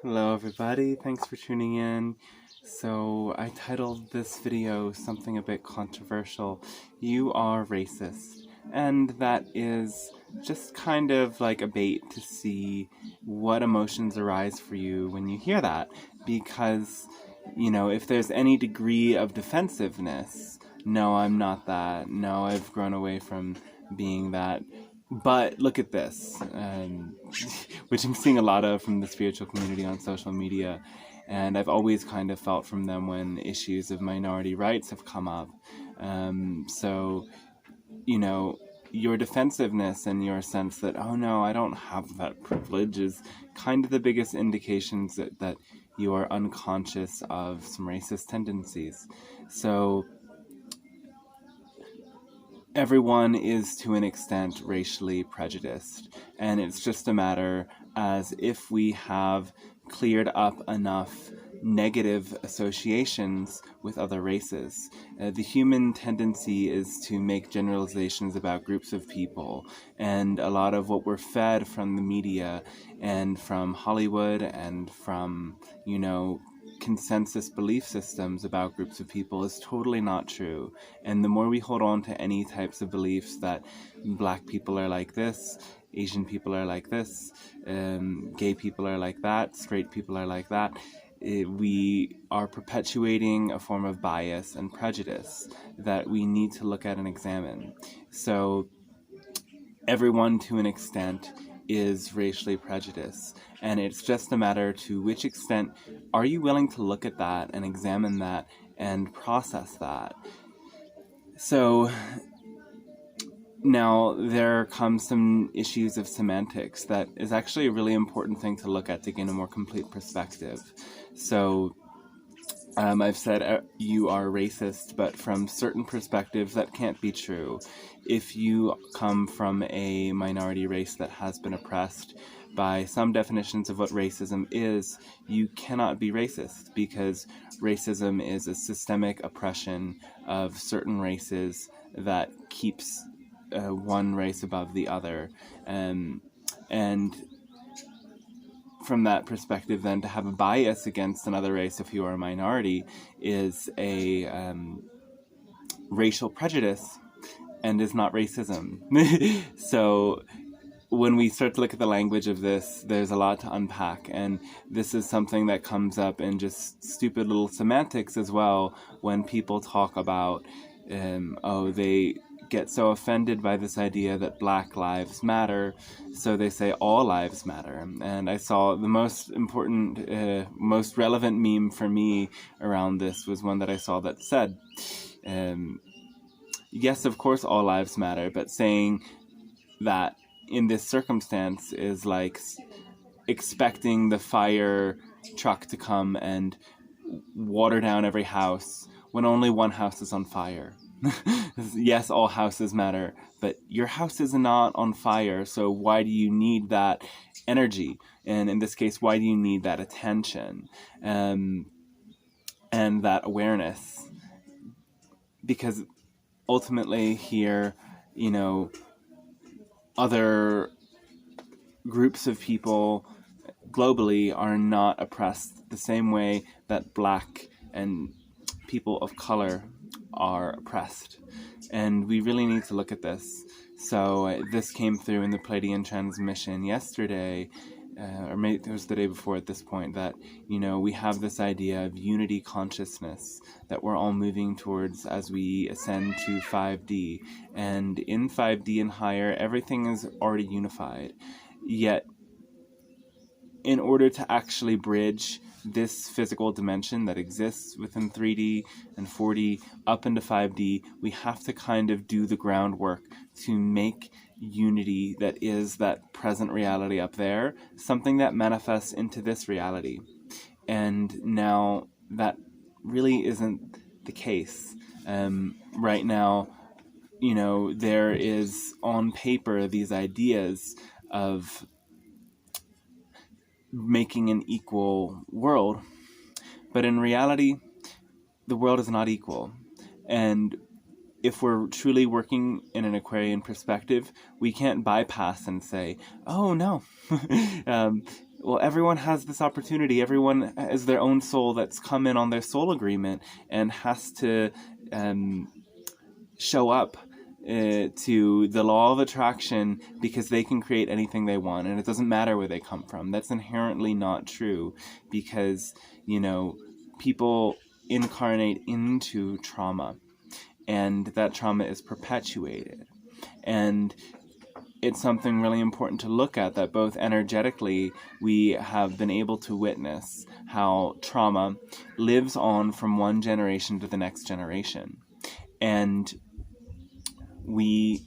Hello everybody, thanks for tuning in. So I titled this video something a bit controversial, You Are Racist. And that is just kind of like a bait to see what emotions arise for you when you hear that. Because, if there's any degree of defensiveness, no, I'm not that, no, I've grown away from being that. But look at this, which I'm seeing a lot of from the spiritual community on social media, and I've always kind of felt from them when issues of minority rights have come up. So, your defensiveness and your sense that, oh no, I don't have that privilege is kind of the biggest indications that you are unconscious of some racist tendencies. So, everyone is to an extent racially prejudiced, and it's just a matter as if we have cleared up enough negative associations with other races. The human tendency is to make generalizations about groups of people, and a lot of what we're fed from the media and from Hollywood and from, consensus belief systems about groups of people is totally not true. And the more we hold on to any types of beliefs that black people are like this, Asian people are like this, gay people are like that, straight people are like that, we are perpetuating a form of bias and prejudice that we need to look at and examine. So everyone to an extent is racially prejudiced, and it's just a matter to which extent are you willing to look at that and examine that and process that. So now there comes some issues of semantics that is actually a really important thing to look at to gain a more complete perspective. So I've said you are racist, but from certain perspectives that can't be true. If you come from a minority race that has been oppressed by some definitions of what racism is, you cannot be racist, because racism is a systemic oppression of certain races that keeps one race above the other. And from that perspective, then, to have a bias against another race if you are a minority is a racial prejudice and is not racism. So when we start to look at the language of this, there's a lot to unpack, and this is something that comes up in just stupid little semantics as well when people talk about, they get so offended by this idea that Black Lives Matter, so they say all lives matter. And I saw the most important, most relevant meme for me around this was one that I saw that said, yes, of course all lives matter, but saying that in this circumstance is like expecting the fire truck to come and water down every house when only one house is on fire. Yes, all houses matter, but your house is not on fire, so why do you need that energy? And in this case, why do you need that attention and that awareness? Because ultimately here, other groups of people globally are not oppressed the same way that Black and people of color are oppressed. And we really need to look at this. So this came through in the Pleiadian transmission yesterday, or maybe it was the day before at this point, that, we have this idea of unity consciousness that we're all moving towards as we ascend to 5D. And in 5D and higher, everything is already unified. Yet, in order to actually bridge this physical dimension that exists within 3D and 4D up into 5D, we have to kind of do the groundwork to make unity that is that present reality up there something that manifests into this reality. And now that really isn't the case. Right now, there is on paper these ideas of making an equal world, but in reality, the world is not equal. And if we're truly working in an Aquarian perspective, we can't bypass and say, oh no, well, everyone has this opportunity. Everyone has their own soul that's come in on their soul agreement and has to show up to the law of attraction, because they can create anything they want, and it doesn't matter where they come from. That's inherently not true, because, people incarnate into trauma, and that trauma is perpetuated. And it's something really important to look at, that both energetically we have been able to witness how trauma lives on from one generation to the next generation. And we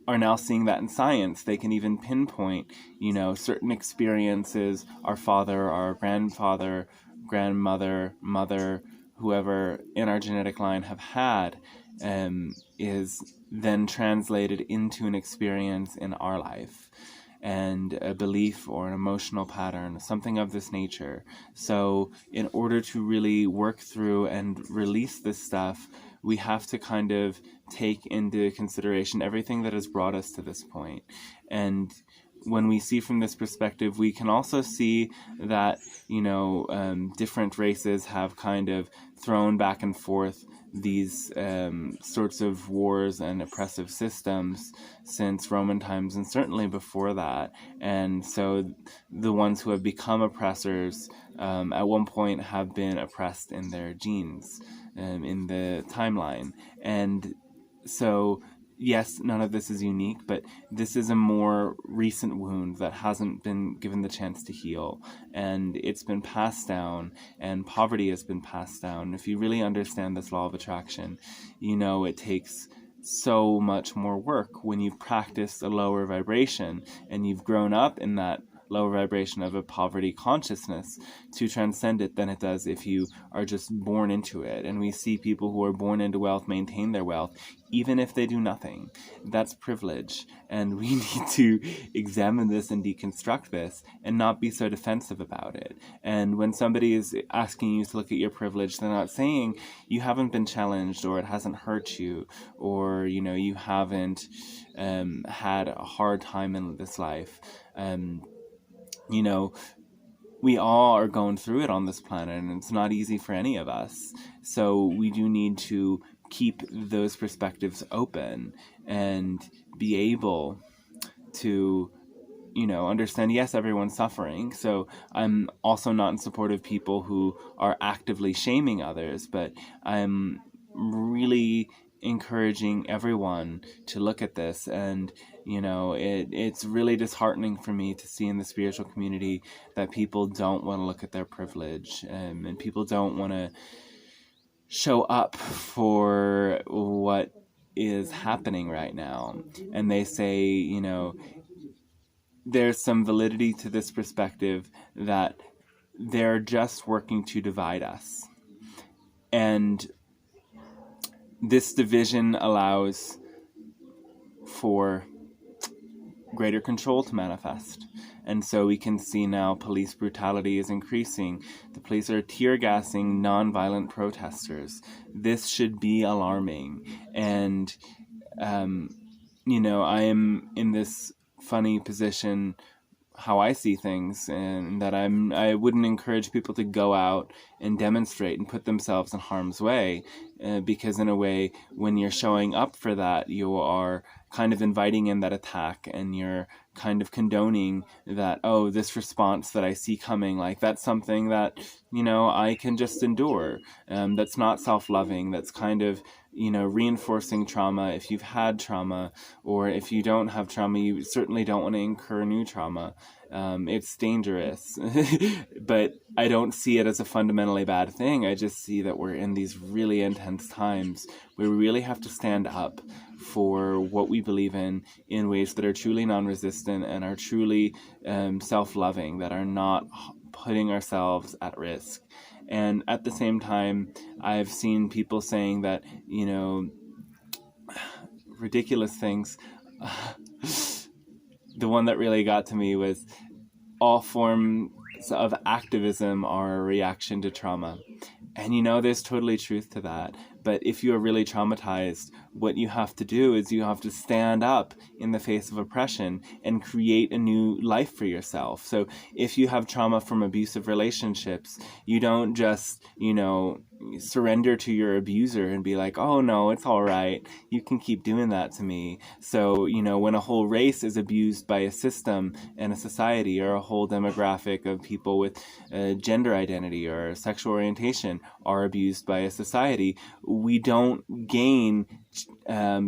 are now seeing that in science. They can even pinpoint, certain experiences our father, our grandfather, grandmother, mother, whoever in our genetic line have had, is then translated into an experience in our life, and a belief or an emotional pattern, something of this nature. So in order to really work through and release this stuff, we have to kind of take into consideration everything that has brought us to this point. And when we see from this perspective, we can also see that, different races have kind of thrown back and forth these sorts of wars and oppressive systems since Roman times, and certainly before that. And so the ones who have become oppressors at one point have been oppressed in their genes, in the timeline. And so yes, none of this is unique, but this is a more recent wound that hasn't been given the chance to heal, and it's been passed down, and poverty has been passed down. If you really understand this law of attraction, it takes so much more work when you've practiced a lower vibration and you've grown up in that lower vibration of a poverty consciousness to transcend it than it does if you are just born into it. And we see people who are born into wealth maintain their wealth even if they do nothing. That's privilege, and we need to examine this and deconstruct this and not be so defensive about it. And when somebody is asking you to look at your privilege, they're not saying you haven't been challenged, or it hasn't hurt you, or you haven't had a hard time in this life. We all are going through it on this planet, and it's not easy for any of us. So we do need to keep those perspectives open and be able to, understand, yes, everyone's suffering. So I'm also not in support of people who are actively shaming others, but I'm really encouraging everyone to look at this. And it's really disheartening for me to see in the spiritual community that people don't want to look at their privilege, and people don't want to show up for what is happening right now. And they say, there's some validity to this perspective that they're just working to divide us. And this division allows for greater control to manifest. And so we can see now police brutality is increasing. The police are tear gassing non-violent protesters. This should be alarming. And, I am in this funny position how I see things, and that I wouldn't encourage people to go out and demonstrate and put themselves in harm's way, because in a way, when you're showing up for that, you are kind of inviting in that attack, and you're kind of condoning that, oh, this response that I see coming, like that's something that, I can just endure. That's not self-loving. That's kind of, reinforcing trauma. If you've had trauma, or if you don't have trauma, you certainly don't want to incur new trauma. It's dangerous, but I don't see it as a fundamentally bad thing. I just see that we're in these really intense times where we really have to stand up for what we believe in ways that are truly non-resistant and are truly self-loving, that are not putting ourselves at risk. And at the same time, I've seen people saying that, ridiculous things. The one that really got to me was all forms of activism are a reaction to trauma. And there's totally truth to that. But if you are really traumatized, what you have to do is you have to stand up in the face of oppression and create a new life for yourself. So if you have trauma from abusive relationships, you don't just, surrender to your abuser and be like, oh no, it's all right. You can keep doing that to me. So, when a whole race is abused by a system and a society, or a whole demographic of people with gender identity or sexual orientation are abused by a society, we don't gain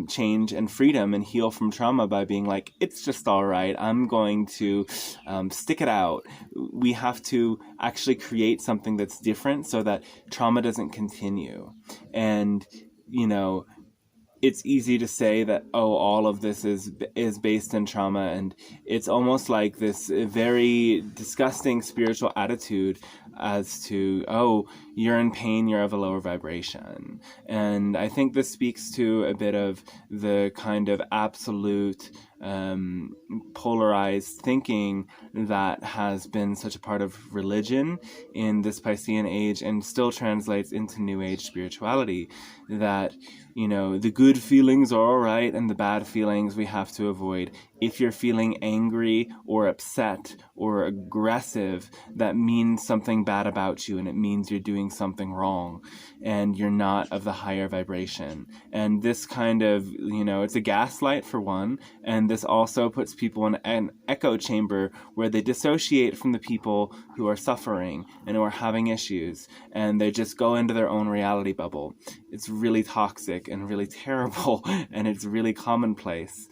change and freedom and heal from trauma by being like, it's just all right, I'm going to stick it out. We have to actually create something that's different so that trauma doesn't continue. And it's easy to say that, oh, all of this is based in trauma, and it's almost like this very disgusting spiritual attitude as to, oh, you're in pain, you're of a lower vibration. And I think this speaks to a bit of the kind of absolute polarized thinking that has been such a part of religion in this Piscean age and still translates into New Age spirituality, that the good feelings are all right and the bad feelings we have to avoid. If you're feeling angry or upset or aggressive, that means something bad about you, and it means you're doing something wrong and you're not of the higher vibration. And this kind of, it's a gaslight for one, and this also puts people in an echo chamber where they dissociate from the people who are suffering and who are having issues, and they just go into their own reality bubble. It's really toxic and really terrible, and it's really commonplace.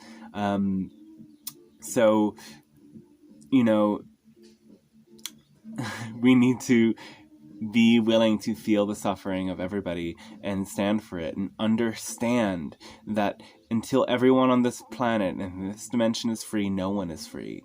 So, we need to be willing to feel the suffering of everybody and stand for it, and understand that until everyone on this planet and this dimension is free, no one is free.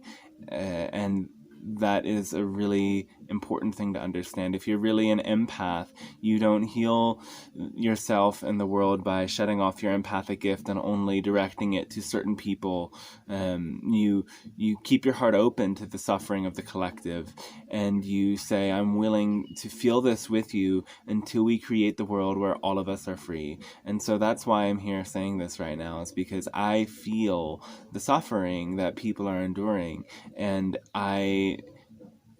And that is a really important thing to understand. If you're really an empath, you don't heal yourself and the world by shutting off your empathic gift and only directing it to certain people. You keep your heart open to the suffering of the collective, and you say, I'm willing to feel this with you until we create the world where all of us are free. And so that's why I'm here saying this right now, is because I feel the suffering that people are enduring, and I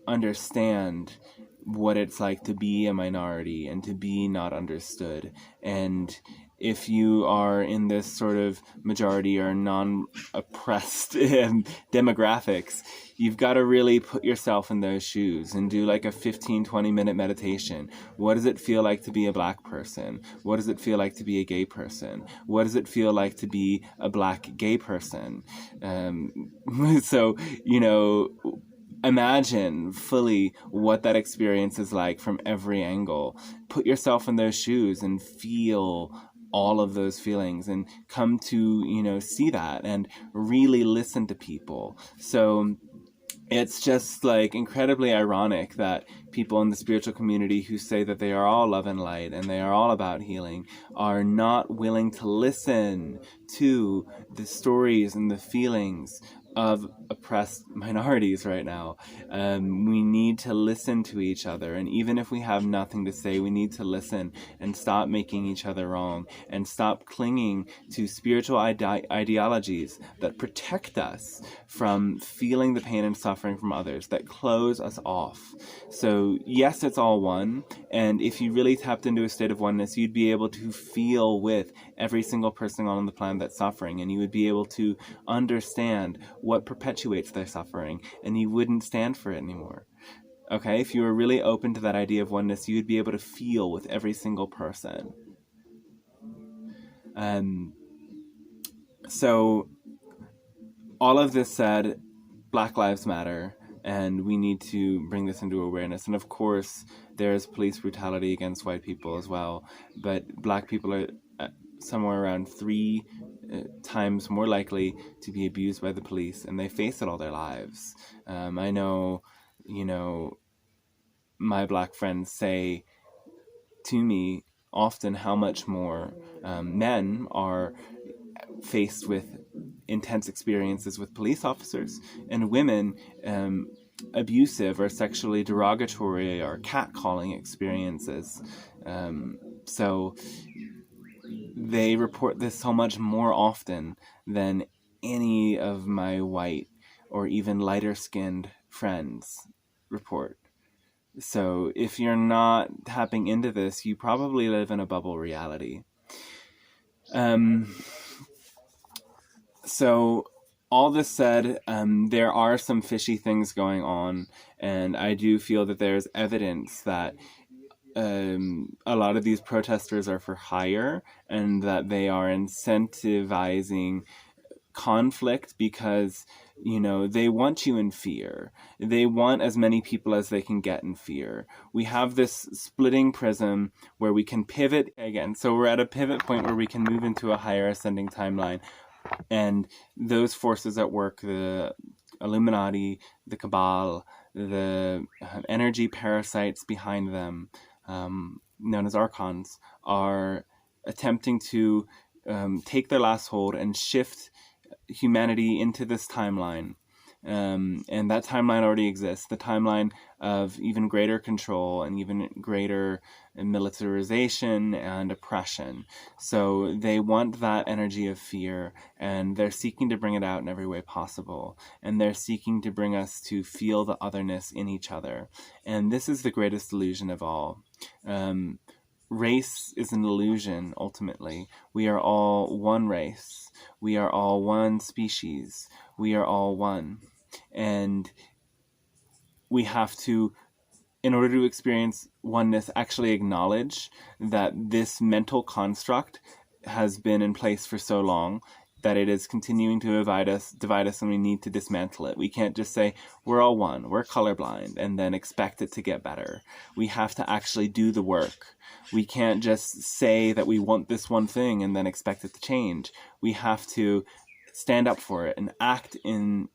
understand what it's like to be a minority and to be not understood. And if you are in this sort of majority or non-oppressed demographics, you've got to really put yourself in those shoes and do like a 15-20 minute meditation. What does it feel like to be a Black person? What does it feel like to be a gay person? What does it feel like to be a Black gay person? So, imagine fully what that experience is like from every angle. Put yourself in those shoes and feel all of those feelings, and come to, see that and really listen to people. So it's just like incredibly ironic that people in the spiritual community who say that they are all love and light and they are all about healing are not willing to listen to the stories and the feelings of oppressed minorities right now. We need to listen to each other, and even if we have nothing to say, we need to listen and stop making each other wrong, and stop clinging to spiritual ideologies that protect us from feeling the pain and suffering from others, that close us off. So yes, it's all one, and if you really tapped into a state of oneness, you'd be able to feel with every single person on the planet that's suffering, and you would be able to understand what perpetuates their suffering, and you wouldn't stand for it anymore. Okay, if you were really open to that idea of oneness, you would be able to feel with every single person. So all of this said, Black Lives Matter, and we need to bring this into awareness. And of course, there's police brutality against white people as well, but Black people are somewhere around 3 times more likely to be abused by the police, and they face it all their lives. I know, my Black friends say to me often how much more men are faced with intense experiences with police officers, and women abusive or sexually derogatory or catcalling experiences. So they report this so much more often than any of my white or even lighter skinned friends report. So if you're not tapping into this, you probably live in a bubble reality. So all this said, there are some fishy things going on, and I do feel that there's evidence that a lot of these protesters are for hire, and that they are incentivizing conflict because, you know, they want you in fear. They want as many people as they can get in fear. We have this splitting prism where we can pivot again. So we're at a pivot point where we can move into a higher ascending timeline. And those forces at work, the Illuminati, the Cabal, the energy parasites behind them, known as archons, are attempting to take their last hold and shift humanity into this timeline. And that timeline already exists, the timeline of even greater control and even greater militarization and oppression. So they want that energy of fear, and they're seeking to bring it out in every way possible. And they're seeking to bring us to feel the otherness in each other. And this is the greatest illusion of all. Race is an illusion, ultimately. We are all one race. We are all one species. We are all one. And we have to, in order to experience oneness, actually acknowledge that this mental construct has been in place for so long that it is continuing to divide us, and we need to dismantle it. We can't just say, we're all one, we're colorblind, and then expect it to get better. We have to actually do the work. We can't just say that we want this one thing and then expect it to change. We have to stand up for it and act in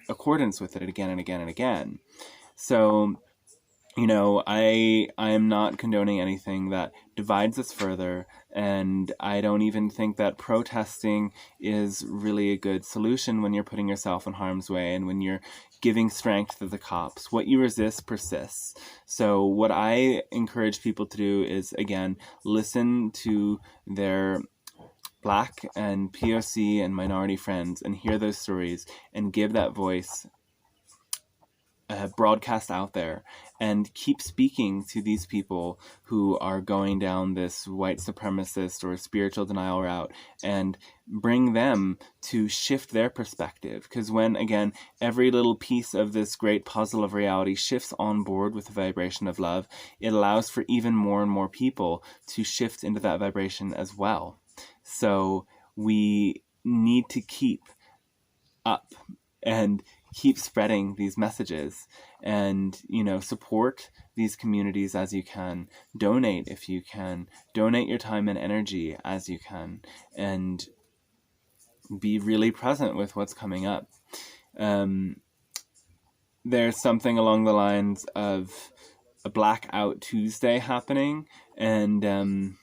accordance with it again and again and again. So, you know, I am not condoning anything that divides us further, and I don't even think that protesting is really a good solution when you're putting yourself in harm's way and when you're giving strength to the cops. What you resist persists. So what I encourage people to do is, again, listen to their Black and POC and minority friends and hear those stories and give that voice broadcast out there, and keep speaking to these people who are going down this white supremacist or spiritual denial route, and bring them to shift their perspective. Because when, again, every little piece of this great puzzle of reality shifts on board with the vibration of love, it allows for even more and more people to shift into that vibration as well. So we need to keep up and keep spreading these messages, and, you know, support these communities as you can. Donate if you can. Donate your time and energy as you can, and be really present with what's coming up. There's something along the lines of a Blackout Tuesday happening, and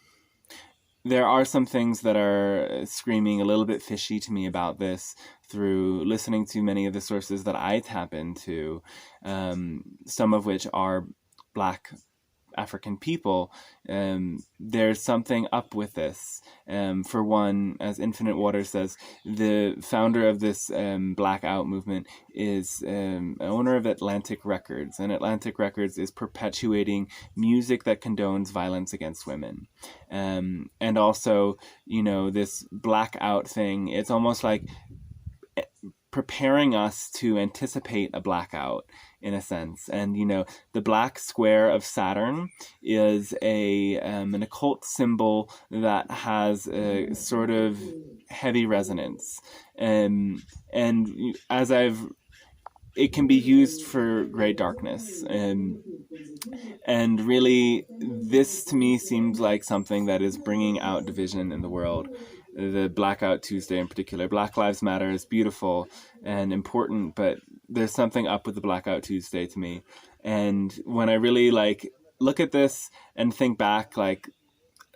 there are some things that are screaming a little bit fishy to me about this through listening to many of the sources that I tap into, some of which are Black African people. There's something up with this. For one, as Infinite Water says, the founder of this Blackout movement is owner of Atlantic Records, and Atlantic Records is perpetuating music that condones violence against women. And also, you know, this Blackout thing, it's almost like preparing us to anticipate a blackout, in a sense. And, you know, the black square of Saturn is an occult symbol that has a sort of heavy resonance. And as it can be used for great darkness. And really, this to me seems like something that is bringing out division in the world. The Blackout Tuesday in particular. Black Lives Matter is beautiful and important, but there's something up with the Blackout Tuesday to me. And when I really look at this and think back,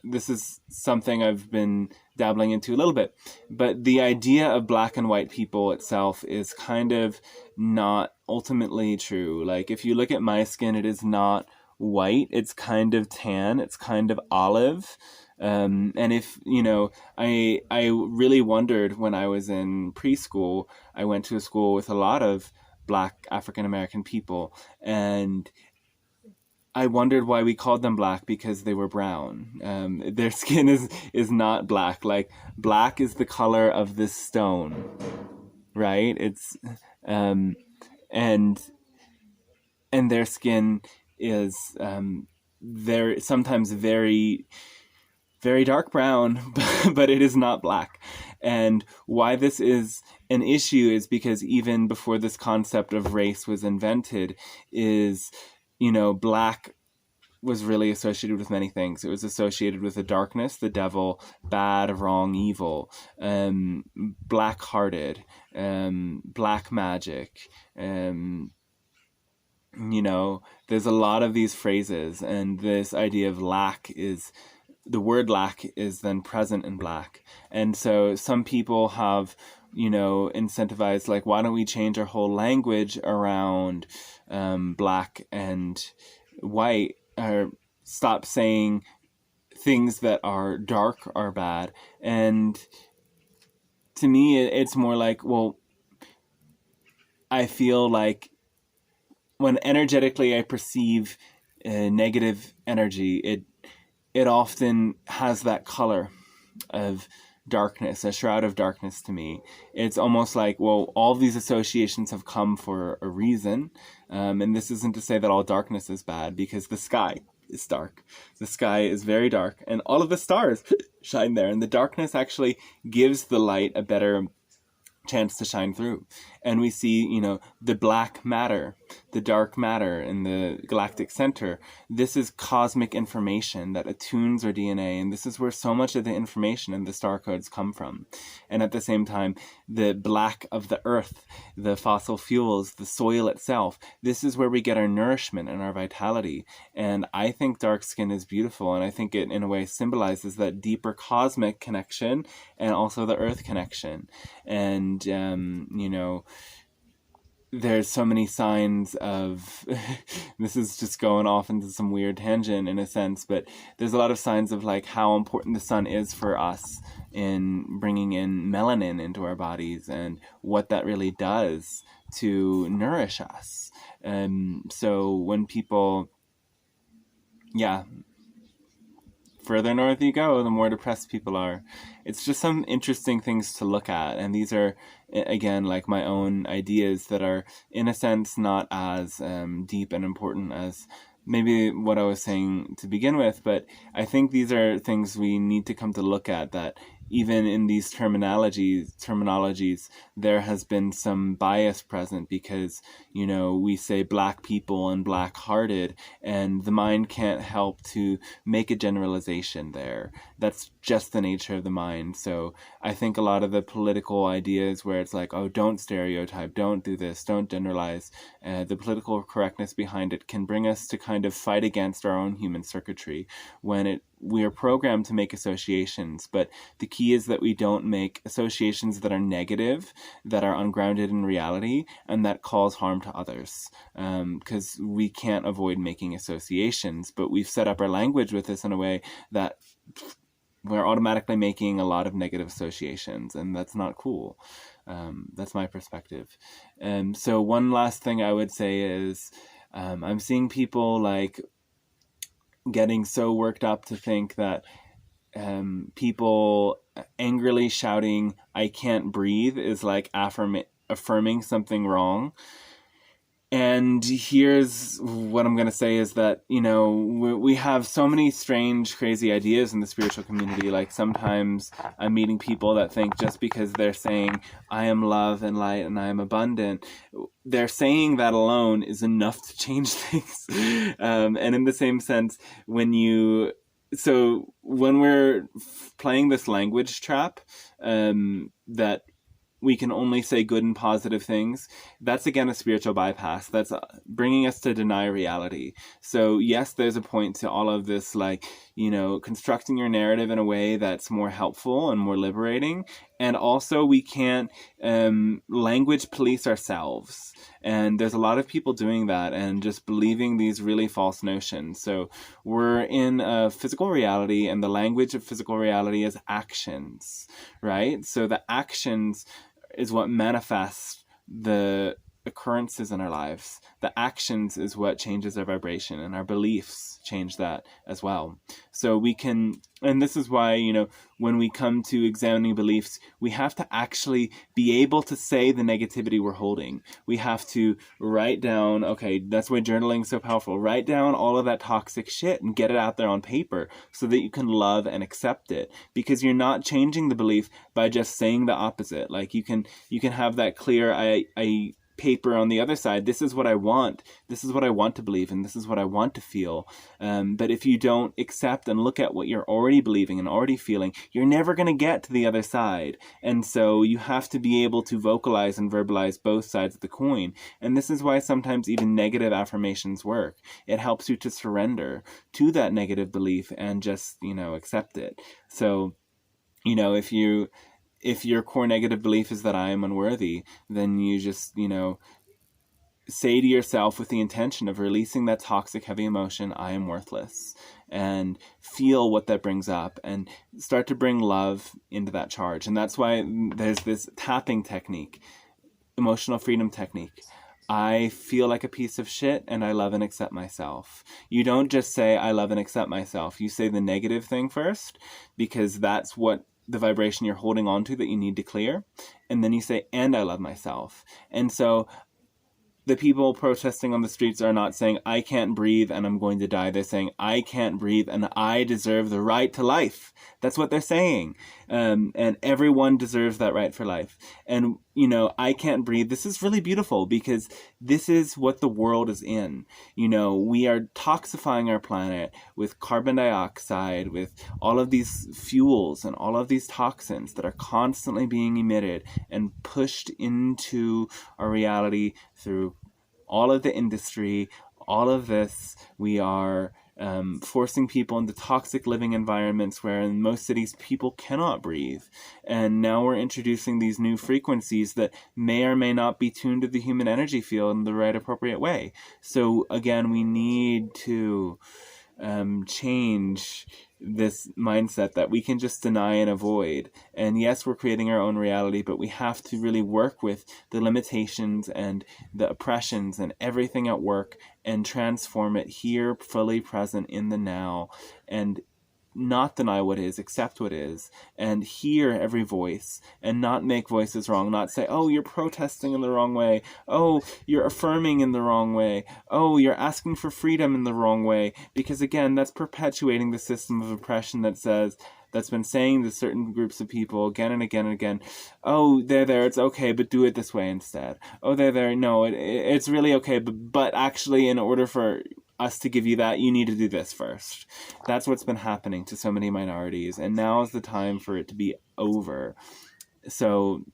this is something I've been dabbling into a little bit, but the idea of black and white people itself is kind of not ultimately true. Like, if you look at my skin, it is not white. It's kind of tan. It's kind of olive. And if, I really wondered when I was in preschool, I went to a school with a lot of Black African American people, and I wondered why we called them black, because they were brown. Their skin is not black. Like, black is the color of this stone, right? It's and their skin is very sometimes very very dark brown, but it is not black. And why this is an issue is because even before this concept of race was invented, is, black was really associated with many things. It was associated with the darkness, the devil, bad, wrong, evil, black-hearted, black magic. There's a lot of these phrases, and this idea of the word lack is then present in black. And so some people have, incentivized, like, why don't we change our whole language around black and white, or stop saying things that are dark are bad. And to me, it's more like, well, I feel like when energetically I perceive negative energy, it often has that color of darkness, a shroud of darkness to me. It's almost like, well, all these associations have come for a reason. And this isn't to say that all darkness is bad, because the sky is dark. The sky is very dark, and all of the stars shine there. And the darkness actually gives the light a better chance to shine through. And we see, the black matter, the dark matter in the galactic center. This is cosmic information that attunes our DNA, and this is where so much of the information in the star codes come from. And at the same time, the black of the earth, the fossil fuels, the soil itself, this is where we get our nourishment and our vitality. And I think dark skin is beautiful, and I think it in a way symbolizes that deeper cosmic connection and also the earth connection. And there's so many signs of this is just going off into some weird tangent in a sense, but there's a lot of signs of like how important the sun is for us in bringing in melanin into our bodies, and what that really does to nourish us. So when people, further north you go, the more depressed people are. It's just some interesting things to look at. And these are, again, like my own ideas that are, in a sense, not as deep and important as maybe what I was saying to begin with. But I think these are things we need to come to look at, that even in these terminologies, there has been some bias present, because, we say black people and black-hearted, and the mind can't help to make a generalization there. That's just the nature of the mind. So I think a lot of the political ideas where it's like, oh, don't stereotype, don't do this, don't generalize, the political correctness behind it can bring us to kind of fight against our own human circuitry, when we are programmed to make associations. But the key is that we don't make associations that are negative, that are ungrounded in reality, and that cause harm to others. Because we can't avoid making associations, but we've set up our language with this in a way that we're automatically making a lot of negative associations, and that's not cool. That's my perspective. So one last thing I would say is, I'm seeing people like getting so worked up to think that people angrily shouting, "I can't breathe," is like affirming something wrong. And here's what I'm going to say is that, we have so many strange, crazy ideas in the spiritual community. Like, sometimes I'm meeting people that think just because they're saying, "I am love and light and I am abundant," they're saying that alone is enough to change things. And in the same sense, when we're playing this language trap, that we can only say good and positive things, that's again a spiritual bypass. That's bringing us to deny reality. So yes, there's a point to all of this, like, constructing your narrative in a way that's more helpful and more liberating. And also, we can't language police ourselves. And there's a lot of people doing that and just believing these really false notions. So we're in a physical reality, and the language of physical reality is actions, right? So the actions is what manifests the occurrences in our lives. The actions is what changes our vibration, and our beliefs change that as well. So we can, and this is why, when we come to examining beliefs, we have to actually be able to say the negativity we're holding. We have to write down, okay, that's why journaling is so powerful. Write down all of that toxic shit and get it out there on paper so that you can love and accept it, because you're not changing the belief by just saying the opposite. Like you can have that clear, I paper on the other side. This is what I want. This is what I want to believe, and this is what I want to feel. But if you don't accept and look at what you're already believing and already feeling, you're never going to get to the other side. And so you have to be able to vocalize and verbalize both sides of the coin. And this is why sometimes even negative affirmations work. It helps you to surrender to that negative belief and just, accept it. So, if your core negative belief is that I am unworthy, then you just, say to yourself with the intention of releasing that toxic, heavy emotion, I am worthless, and feel what that brings up and start to bring love into that charge. And that's why there's this tapping technique, emotional freedom technique. I feel like a piece of shit and I love and accept myself. You don't just say, I love and accept myself. You say the negative thing first, because that's what the vibration you're holding on to that you need to clear. And then you say, and I love myself. And so the people protesting on the streets are not saying, I can't breathe and I'm going to die. They're saying, I can't breathe and I deserve the right to life. That's what they're saying. And everyone deserves that right for life. And, I can't breathe. This is really beautiful, because this is what the world is in. We are toxifying our planet with carbon dioxide, with all of these fuels and all of these toxins that are constantly being emitted and pushed into our reality through all of the industry, all of this. We are forcing people into toxic living environments where in most cities people cannot breathe. And now we're introducing these new frequencies that may or may not be tuned to the human energy field in the right appropriate way. So again, we need to change this mindset that we can just deny and avoid. And yes, we're creating our own reality, but we have to really work with the limitations and the oppressions and everything at work and transform it here, fully present in the now, and not deny what is, accept what is, and hear every voice, and not make voices wrong, not say, oh, you're protesting in the wrong way, oh, you're affirming in the wrong way, oh, you're asking for freedom in the wrong way, because again, that's perpetuating the system of oppression that's been saying to certain groups of people again and again and again, oh, there, it's okay, but do it this way instead. Oh, there, no, it's really okay, but actually, in order for us to give you that, you need to do this first. That's what's been happening to so many minorities, and now is the time for it to be over. So,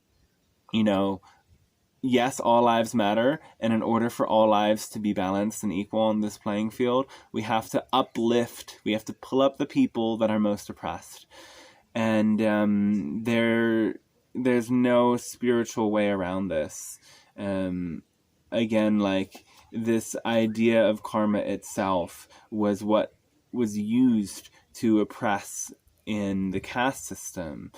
yes, all lives matter, and in order for all lives to be balanced and equal on this playing field, we have to uplift, we have to pull up the people that are most oppressed. And there's no spiritual way around this. Again, like, this idea of karma itself was what was used to oppress in the caste system.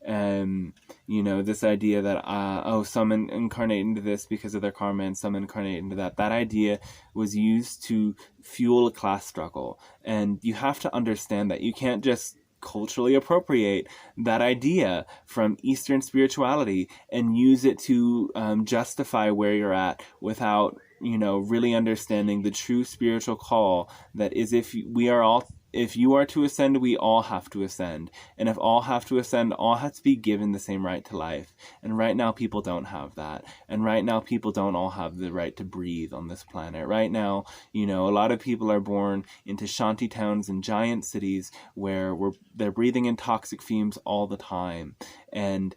This idea that, some incarnate into this because of their karma and some incarnate into that. That idea was used to fuel a class struggle. And you have to understand that you can't just culturally appropriate that idea from Eastern spirituality and use it to justify where you're at without really understanding the true spiritual call that is, if you are to ascend, we all have to ascend. And if all have to ascend, all have to be given the same right to life. And right now, people don't have that. And right now, people don't all have the right to breathe on this planet. Right now, a lot of people are born into shanty towns and giant cities where they're breathing in toxic fumes all the time. And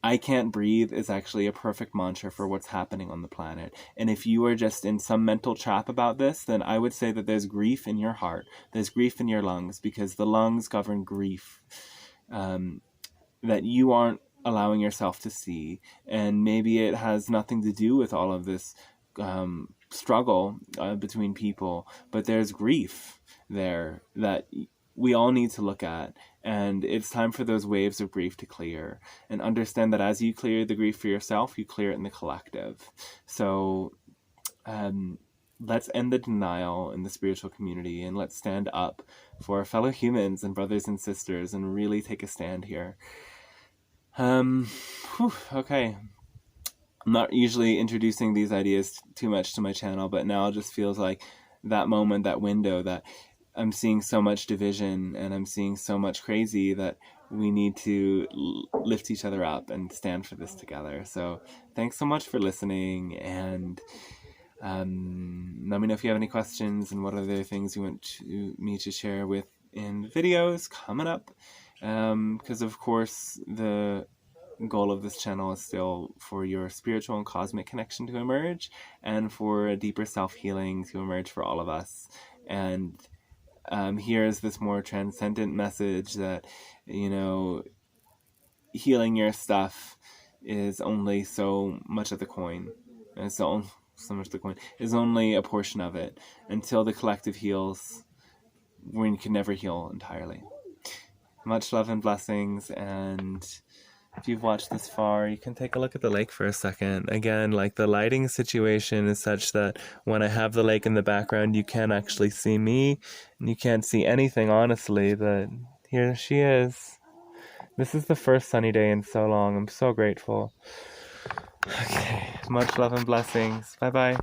I can't breathe is actually a perfect mantra for what's happening on the planet. And if you are just in some mental trap about this, then I would say that there's grief in your heart. There's grief in your lungs, because the lungs govern grief that you aren't allowing yourself to see. And maybe it has nothing to do with all of this struggle between people, but there's grief there that we all need to look at, and it's time for those waves of grief to clear, and understand that as you clear the grief for yourself, you clear it in the collective. So let's end the denial in the spiritual community, and let's stand up for our fellow humans and brothers and sisters and really take a stand here. Okay. I'm not usually introducing these ideas too much to my channel, but now it just feels like that moment, that window, that I'm seeing so much division and I'm seeing so much crazy that we need to lift each other up and stand for this together. So thanks so much for listening, and let me know if you have any questions and what other things you want me to share with in videos coming up, because of course the goal of this channel is still for your spiritual and cosmic connection to emerge, and for a deeper self-healing to emerge for all of us. And here's this more transcendent message that, healing your stuff is only so much of the coin, and so much of the coin is only a portion of it. Until the collective heals, we can never heal entirely. Much love and blessings, and if you've watched this far, you can take a look at the lake for a second. Again, like, the lighting situation is such that when I have the lake in the background, you can't actually see me, and you can't see anything, honestly, but here she is. This is the first sunny day in so long. I'm so grateful. Okay, much love and blessings. Bye-bye.